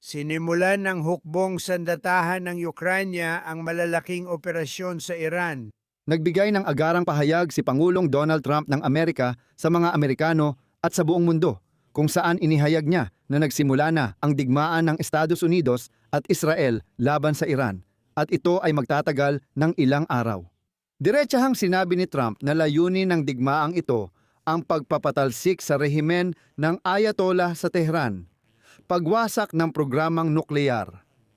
Sinimulan ng hukbong sandatahan ng Ukranya ang malalaking operasyon sa Iran. Nagbigay ng agarang pahayag si Pangulong Donald Trump ng Amerika sa mga Amerikano at sa buong mundo, kung saan inihayag niya na nagsimula na ang digmaan ng Estados Unidos at Israel laban sa Iran, at ito ay magtatagal ng ilang araw. Diretsahang sinabi ni Trump na layunin ng digmaang ito ang pagpapatalsik sa rehimen ng Ayatollah sa Tehran, pagwasak ng programang nuklear,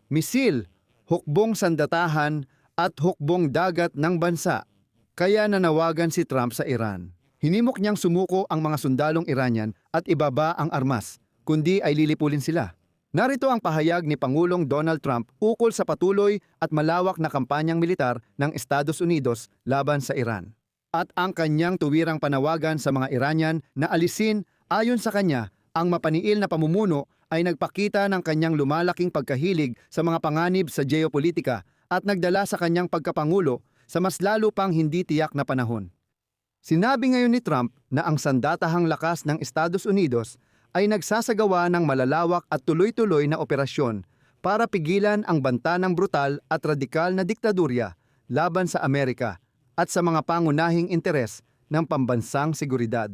misil, hukbong sandatahan at hukbong dagat ng bansa. Kaya nanawagan si Trump sa Iran. Hinimok niyang sumuko ang mga sundalong Iranian at ibaba ang armas, kundi ay lilipulin sila. Narito ang pahayag ni Pangulong Donald Trump ukol sa patuloy at malawak na kampanyang militar ng Estados Unidos laban sa Iran. At ang kanyang tuwirang panawagan sa mga Iranian na alisin, ayon sa kanya, ang mapaniil na pamumuno ay nagpakita ng kanyang lumalaking pagkahilig sa mga panganib sa geopolitika at nagdala sa kanyang pagkapangulo sa mas lalo pang hindi tiyak na panahon. Sinabi ngayon ni Trump na ang sandatahang lakas ng Estados Unidos ay nagsasagawa ng malalawak at tuloy-tuloy na operasyon para pigilan ang banta ng brutal at radikal na diktadurya laban sa Amerika at sa mga pangunahing interes ng pambansang seguridad.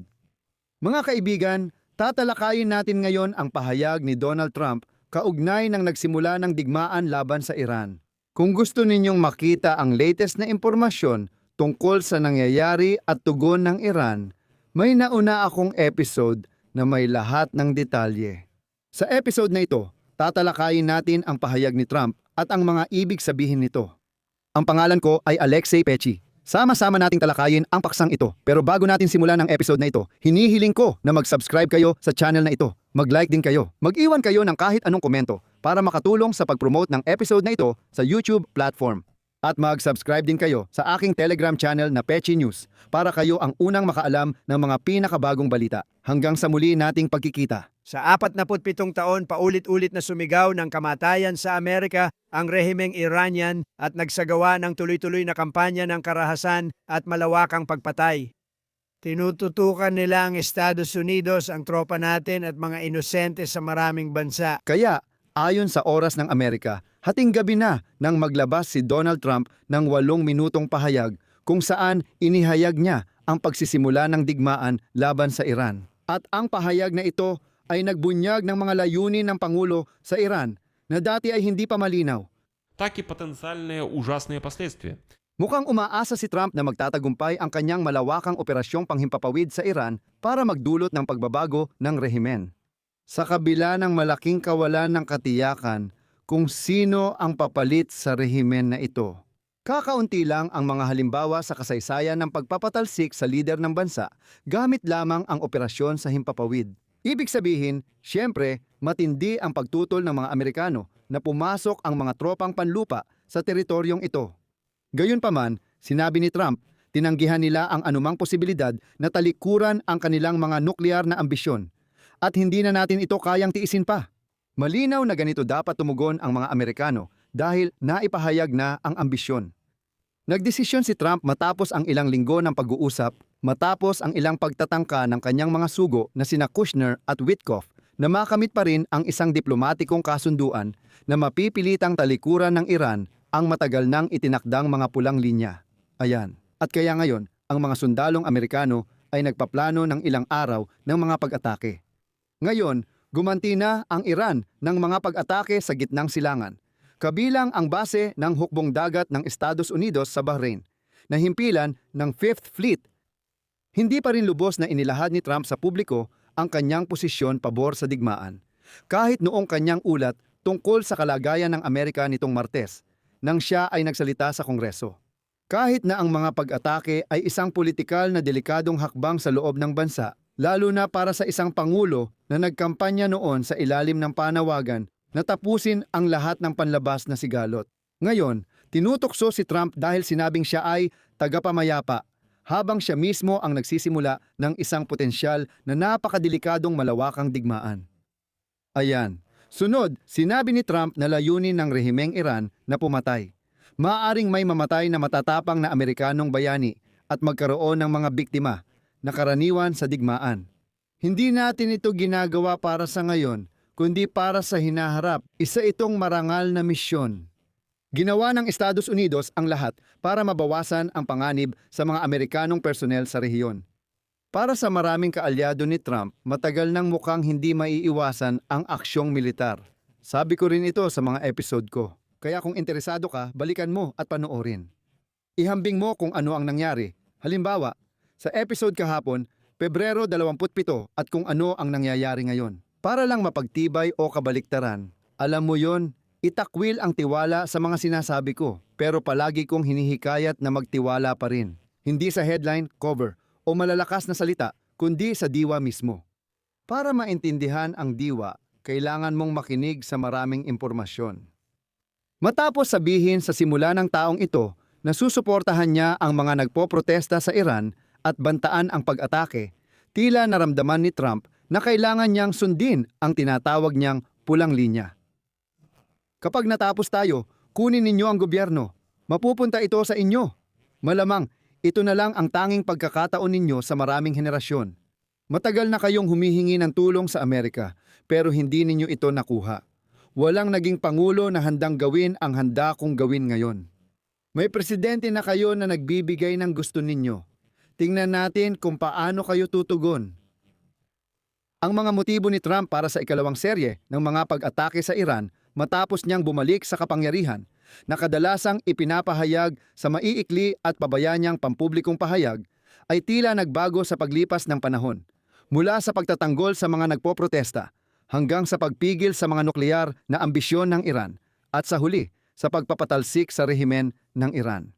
Mga kaibigan, tatalakayin natin ngayon ang pahayag ni Donald Trump kaugnay ng nagsimula ng digmaan laban sa Iran. Kung gusto ninyong makita ang latest na impormasyon tungkol sa nangyayari at tugon ng Iran, may nauna akong episode na may lahat ng detalye. Sa episode na ito, tatalakayin natin ang pahayag ni Trump at ang mga ibig sabihin nito. Ang pangalan ko ay Alexei Pechi. Sama-sama nating talakayin ang paksang ito. Pero bago natin simulan ang episode na ito, hinihiling ko na mag-subscribe kayo sa channel na ito. Mag-like din kayo. Mag-iwan kayo ng kahit anong komento para makatulong sa pag-promote ng episode na ito sa YouTube platform. At mag-subscribe din kayo sa aking Telegram channel na Pechi News para kayo ang unang makaalam ng mga pinakabagong balita. Hanggang sa muli nating pagkikita. Sa 47 taon, paulit-ulit na sumigaw ng kamatayan sa Amerika ang rehimeng Iranian at nagsagawa ng tuloy-tuloy na kampanya ng karahasan at malawakang pagpatay. Tinututukan nila ang Estados Unidos, ang tropa natin at mga inosente sa maraming bansa. Kaya, ayon sa oras ng Amerika, hating gabi na nang maglabas si Donald Trump ng 8 minutong pahayag kung saan inihayag niya ang pagsisimula ng digmaan laban sa Iran. At ang pahayag na ito ay nagbunyag ng mga layunin ng Pangulo sa Iran na dati ay hindi pa malinaw. Так и потенциальные ужасные последствия. Mukhang umaasa si Trump na magtatagumpay ang kanyang malawakang operasyong panghimpapawid sa Iran para magdulot ng pagbabago ng rehimen. Sa kabila ng malaking kawalan ng katiyakan kung sino ang papalit sa rehimen na ito, kakaunti lang ang mga halimbawa sa kasaysayan ng pagpapatalsik sa lider ng bansa gamit lamang ang operasyon sa himpapawid. Ibig sabihin, siyempre, matindi ang pagtutol ng mga Amerikano na pumasok ang mga tropang panlupa sa teritoryong ito. Gayunpaman, sinabi ni Trump, tinanggihan nila ang anumang posibilidad na talikuran ang kanilang mga nuklear na ambisyon. At hindi na natin ito kayang tiisin pa. Malinaw na ganito dapat tumugon ang mga Amerikano dahil naipahayag na ang ambisyon. Nagdesisyon si Trump matapos ang ilang linggo ng pag-uusap, matapos ang ilang pagtatangka ng kanyang mga sugo na sina Kushner at Witkoff na makamit pa rin ang isang diplomatikong kasunduan na mapipilitang talikuran ng Iran ang matagal nang itinakdang mga pulang linya. Ayan. At kaya ngayon, ang mga sundalong Amerikano ay nagpaplano ng ilang araw ng mga pag-atake. Ngayon, gumanti na ang Iran ng mga pag-atake sa gitnang silangan, kabilang ang base ng hukbong dagat ng Estados Unidos sa Bahrain, na himpilan ng Fifth Fleet. Hindi pa rin lubos na inilahad ni Trump sa publiko ang kanyang posisyon pabor sa digmaan, kahit noong kanyang ulat tungkol sa kalagayan ng Amerika nitong Martes, nang siya ay nagsalita sa Kongreso. Kahit na ang mga pag-atake ay isang politikal na delikadong hakbang sa loob ng bansa, lalo na para sa isang pangulo na nagkampanya noon sa ilalim ng panawagan na tapusin ang lahat ng panlabas na sigalot. Ngayon, tinutokso si Trump dahil sinabing siya ay tagapamayapa, habang siya mismo ang nagsisimula ng isang potensyal na napakadelikadong malawakang digmaan. Ayan. Sunod, sinabi ni Trump na layunin ng rehimeng Iran na pumatay. Maaaring may mamatay na matatapang na Amerikanong bayani at magkaroon ng mga biktima na karaniwan sa digmaan. Hindi natin ito ginagawa para sa ngayon, kundi para sa hinaharap. Isa itong marangal na misyon. Ginawa ng Estados Unidos ang lahat para mabawasan ang panganib sa mga Amerikanong personnel sa rehiyon. Para sa maraming kaalyado ni Trump, matagal nang mukhang hindi maiiwasan ang aksyong militar. Sabi ko rin ito sa mga episode ko. Kaya kung interesado ka, balikan mo at panoorin. Ihambing mo kung ano ang nangyari. Halimbawa, sa episode kahapon, Pebrero 27 at kung ano ang nangyayari ngayon. Para lang mapagtibay o kabaliktaran, alam mo yon, itakwil ang tiwala sa mga sinasabi ko, pero palagi kong hinihikayat na magtiwala pa rin. Hindi sa headline, cover, o malalakas na salita, kundi sa diwa mismo. Para maintindihan ang diwa, kailangan mong makinig sa maraming impormasyon. Matapos sabihin sa simula ng taong ito na susuportahan niya ang mga nagpoprotesta sa Iran at bantaan ang pag-atake, tila naramdaman ni Trump na kailangan niyang sundin ang tinatawag niyang pulang linya. Kapag natapos tayo, kunin ninyo ang gobyerno. Mapupunta ito sa inyo. Malamang, ito na lang ang tanging pagkakataon ninyo sa maraming henerasyon. Matagal na kayong humihingi ng tulong sa Amerika, pero hindi ninyo ito nakuha. Walang naging pangulo na handang gawin ang handa kong gawin ngayon. May presidente na kayo na nagbibigay ng gusto ninyo. Tingnan natin kung paano kayo tutugon. Ang mga motibo ni Trump para sa ikalawang serye ng mga pag-atake sa Iran matapos niyang bumalik sa kapangyarihan na kadalasang ipinapahayag sa maiikli at pabayanyang pampublikong pahayag ay tila nagbago sa paglipas ng panahon. Mula sa pagtatanggol sa mga nagpoprotesta hanggang sa pagpigil sa mga nuklear na ambisyon ng Iran at sa huli sa pagpapatalsik sa rehimen ng Iran.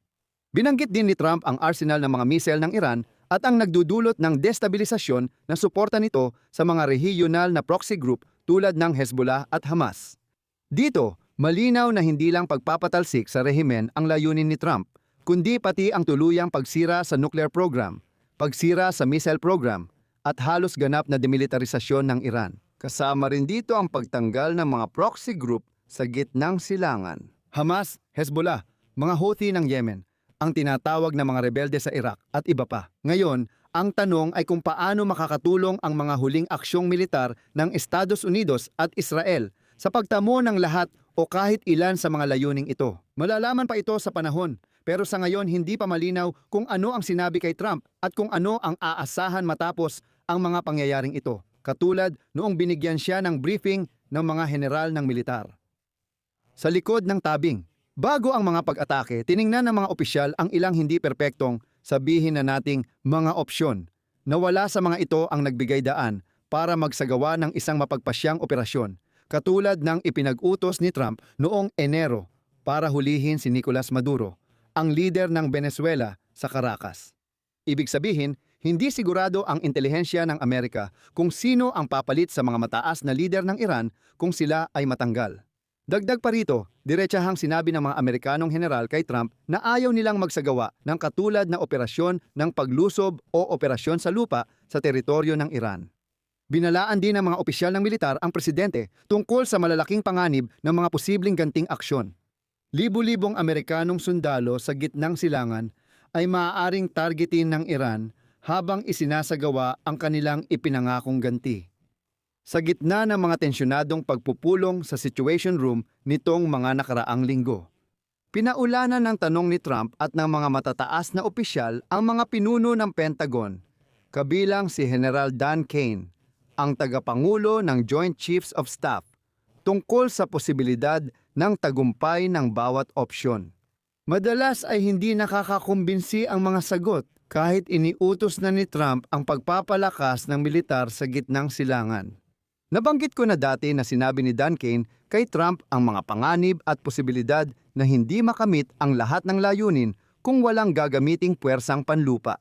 Binanggit din ni Trump ang arsenal ng mga misel ng Iran at ang nagdudulot ng destabilisasyon na suporta nito sa mga regional na proxy group tulad ng Hezbollah at Hamas. Dito, malinaw na hindi lang pagpapatalsik sa rehimen ang layunin ni Trump, kundi pati ang tuluyang pagsira sa nuclear program, pagsira sa missile program, at halos ganap na demilitarisasyon ng Iran. Kasama rin dito ang pagtanggal ng mga proxy group sa gitnang silangan. Hamas, Hezbollah, mga Houthi ng Yemen, ang tinatawag na mga rebelde sa Iraq at iba pa. Ngayon, ang tanong ay kung paano makakatulong ang mga huling aksyong militar ng Estados Unidos at Israel sa pagtamo ng lahat o kahit ilan sa mga layuning ito. Malalaman pa ito sa panahon, pero sa ngayon hindi pa malinaw kung ano ang sinabi kay Trump at kung ano ang aasahan matapos ang mga pangyayaring ito, katulad noong binigyan siya ng briefing ng mga general ng militar. Sa likod ng tabing, bago ang mga pag-atake, tiningnan ng mga opisyal ang ilang hindi perpektong, sabihin na nating mga opsyon. Nawala sa mga ito ang nagbigay daan para magsagawa ng isang mapagpasyang operasyon, katulad ng ipinag-utos ni Trump noong Enero para hulihin si Nicolas Maduro, ang lider ng Venezuela sa Caracas. Ibig sabihin, hindi sigurado ang intelihensya ng Amerika kung sino ang papalit sa mga mataas na lider ng Iran kung sila ay matanggal. Dagdag pa rito, diretsahang sinabi ng mga Amerikanong general kay Trump na ayaw nilang magsagawa ng katulad na operasyon ng paglusob o operasyon sa lupa sa teritoryo ng Iran. Binalaan din ng mga opisyal ng militar ang presidente tungkol sa malalaking panganib ng mga posibleng ganting aksyon. Libu-libong Amerikanong sundalo sa gitnang silangan ay maaaring targetin ng Iran habang isinasagawa ang kanilang ipinangakong ganti. Sa gitna ng mga tensyonadong pagpupulong sa Situation Room nitong mga nakaraang linggo, pinaulanan ng tanong ni Trump at ng mga matataas na opisyal ang mga pinuno ng Pentagon, kabilang si General Dan Kane, ang tagapangulo ng Joint Chiefs of Staff, tungkol sa posibilidad ng tagumpay ng bawat opsyon. Madalas ay hindi nakakakumbinsi ang mga sagot kahit iniutos na ni Trump ang pagpapalakas ng militar sa gitnang silangan. Nabanggit ko na dati na sinabi ni Dan Kane kay Trump ang mga panganib at posibilidad na hindi makamit ang lahat ng layunin kung walang gagamiting puwersang panlupa.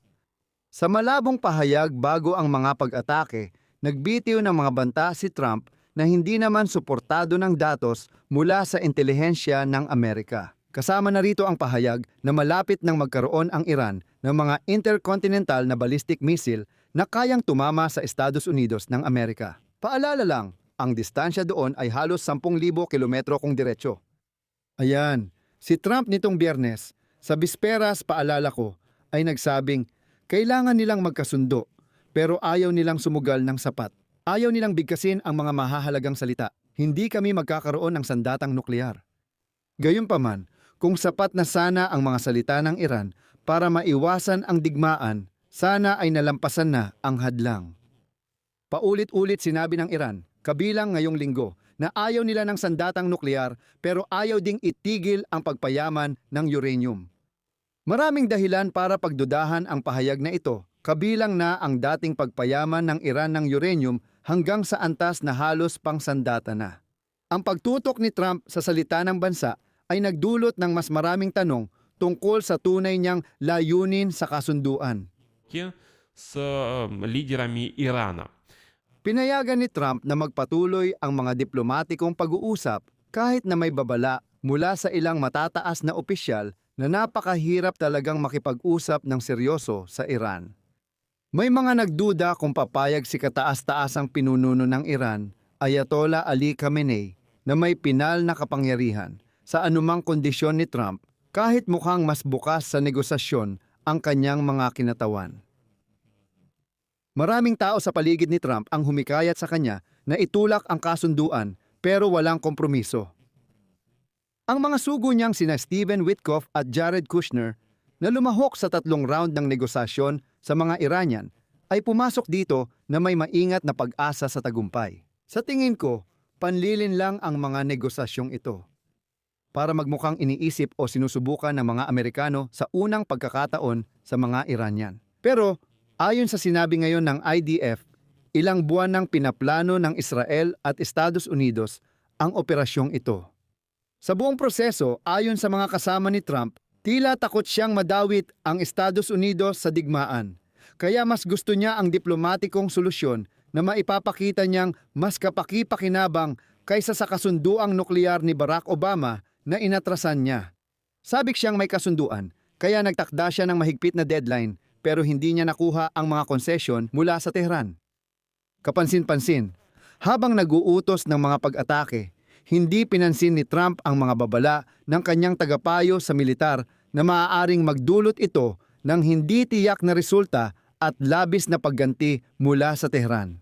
Sa malabong pahayag bago ang mga pag-atake, nagbitiw ng mga banta si Trump na hindi naman suportado ng datos mula sa intelihensya ng Amerika. Kasama na rito ang pahayag na malapit nang magkaroon ang Iran ng mga intercontinental na ballistic missile na kayang tumama sa Estados Unidos ng Amerika. Paalala lang, ang distansya doon ay halos 10,000 kilometro kung diretsyo. Ayan, si Trump nitong Biyernes, sa bisperas paalala ko, ay nagsabing kailangan nilang magkasundo pero ayaw nilang sumugal ng sapat. Ayaw nilang bigkasin ang mga mahahalagang salita. Hindi kami magkakaroon ng sandatang nuklear. Gayunpaman, kung sapat na sana ang mga salita ng Iran para maiwasan ang digmaan, sana ay nalampasan na ang hadlang. Paulit-ulit sinabi ng Iran, kabilang ngayong linggo, na ayaw nila ng sandatang nuklear pero ayaw ding itigil ang pagpayaman ng uranium. Maraming dahilan para pagdudahan ang pahayag na ito, kabilang na ang dating pagpayaman ng Iran ng uranium hanggang sa antas na halos pangsandata na. Ang pagtutok ni Trump sa salita ng bansa ay nagdulot ng mas maraming tanong tungkol sa tunay niyang layunin sa kasunduan. С лидерами Ирана. Pinayagan ni Trump na magpatuloy ang mga diplomatikong pag-uusap kahit na may babala mula sa ilang matataas na opisyal na napakahirap talagang makipag-usap ng seryoso sa Iran. May mga nagduda kung papayag si kataas-taasang pinununo ng Iran, Ayatollah Ali Khamenei, na may pinal na kapangyarihan sa anumang kondisyon ni Trump kahit mukhang mas bukas sa negosasyon ang kanyang mga kinatawan. Maraming tao sa paligid ni Trump ang humikayat sa kanya na itulak ang kasunduan pero walang kompromiso. Ang mga sugo niyang sina Stephen Witkoff at Jared Kushner na lumahok sa 3 round ng negosasyon sa mga Iranian ay pumasok dito na may maingat na pag-asa sa tagumpay. Sa tingin ko, panlilin lang ang mga negosasyong ito para magmukhang iniisip o sinusubukan ng mga Amerikano sa unang pagkakataon sa mga Iranian. Pero ayon sa sinabi ngayon ng IDF, ilang buwan nang pinaplano ng Israel at Estados Unidos ang operasyong ito. Sa buong proseso, ayon sa mga kasama ni Trump, tila takot siyang madawit ang Estados Unidos sa digmaan. Kaya mas gusto niya ang diplomatikong solusyon na maipapakita niyang mas kapaki-pakinabang kaysa sa kasunduang nuklear ni Barack Obama na inatrasan niya. Sabik siyang may kasunduan, kaya nagtakda siya ng mahigpit na deadline pero hindi niya nakuha ang mga konsesyon mula sa Tehran. Kapansin-pansin, habang nag-uutos ng mga pag-atake, hindi pinansin ni Trump ang mga babala ng kanyang tagapayo sa militar na maaaring magdulot ito ng hindi tiyak na resulta at labis na pagganti mula sa Tehran.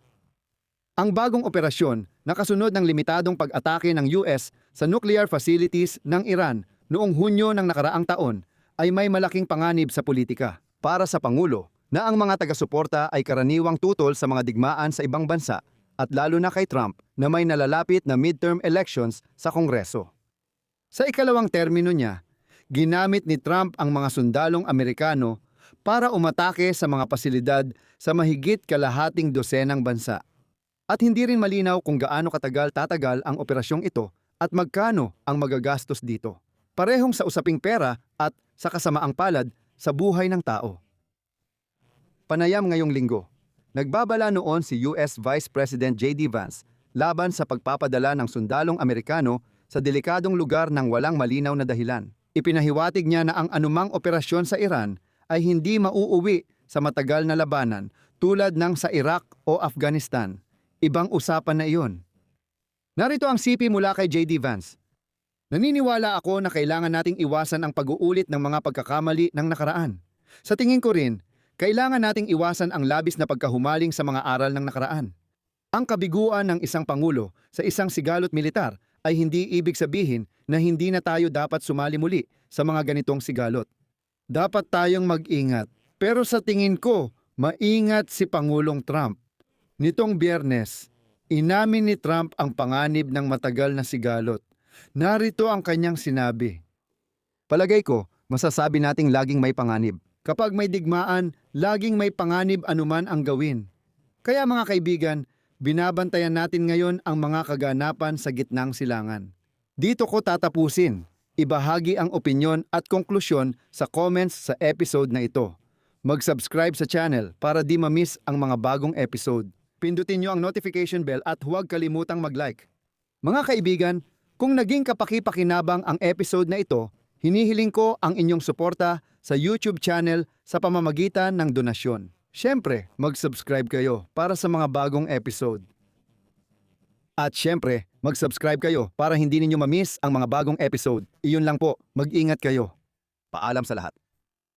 Ang bagong operasyon na kasunod ng limitadong pag-atake ng US sa nuclear facilities ng Iran noong Hunyo ng nakaraang taon ay may malaking panganib sa politika. Para sa Pangulo na ang mga taga-suporta ay karaniwang tutol sa mga digmaan sa ibang bansa at lalo na kay Trump na may nalalapit na midterm elections sa Kongreso. Sa ikalawang termino niya, ginamit ni Trump ang mga sundalong Amerikano para umatake sa mga pasilidad sa mahigit kalahating dosenang bansa. At hindi rin malinaw kung gaano tatagal ang operasyong ito at magkano ang magagastos dito. Parehong sa usaping pera at sa kasamaang palad sa buhay ng tao. Panayam ngayong linggo. Nagbabala noon si US Vice President J.D. Vance laban sa pagpapadala ng sundalong Amerikano sa delikadong lugar ng walang malinaw na dahilan. Ipinahiwatig niya na ang anumang operasyon sa Iran ay hindi mauuwi sa matagal na labanan tulad ng sa Iraq o Afghanistan. Ibang usapan na iyon. Narito ang CP mula kay J.D. Vance. Naniniwala ako na kailangan nating iwasan ang pag-uulit ng mga pagkakamali ng nakaraan. Sa tingin ko rin, kailangan nating iwasan ang labis na pagkahumaling sa mga aral ng nakaraan. Ang kabiguan ng isang pangulo sa isang sigalot militar ay hindi ibig sabihin na hindi na tayo dapat sumali muli sa mga ganitong sigalot. Dapat tayong mag-ingat. Pero sa tingin ko, maingat si Pangulong Trump. Nitong Biyernes, inamin ni Trump ang panganib ng matagal na sigalot. Narito ang kanyang sinabi. Palagay ko, masasabi nating laging may panganib. Kapag may digmaan, laging may panganib anuman ang gawin. Kaya mga kaibigan, binabantayan natin ngayon ang mga kaganapan sa gitnang silangan. Dito ko tatapusin. Ibahagi ang opinyon at konklusyon sa comments sa episode na ito. Mag-subscribe sa channel para di ma-miss ang mga bagong episode. Pindutin nyo ang notification bell at huwag kalimutang mag-like. Mga kaibigan, kung naging kapaki-pakinabang ang episode na ito, hinihiling ko ang inyong suporta sa YouTube channel sa pamamagitan ng donasyon. Siyempre, mag-subscribe kayo para sa mga bagong episode. At siyempre, mag-subscribe kayo para hindi ninyo ma-miss ang mga bagong episode. Iyon lang po, mag-ingat kayo. Paalam sa lahat.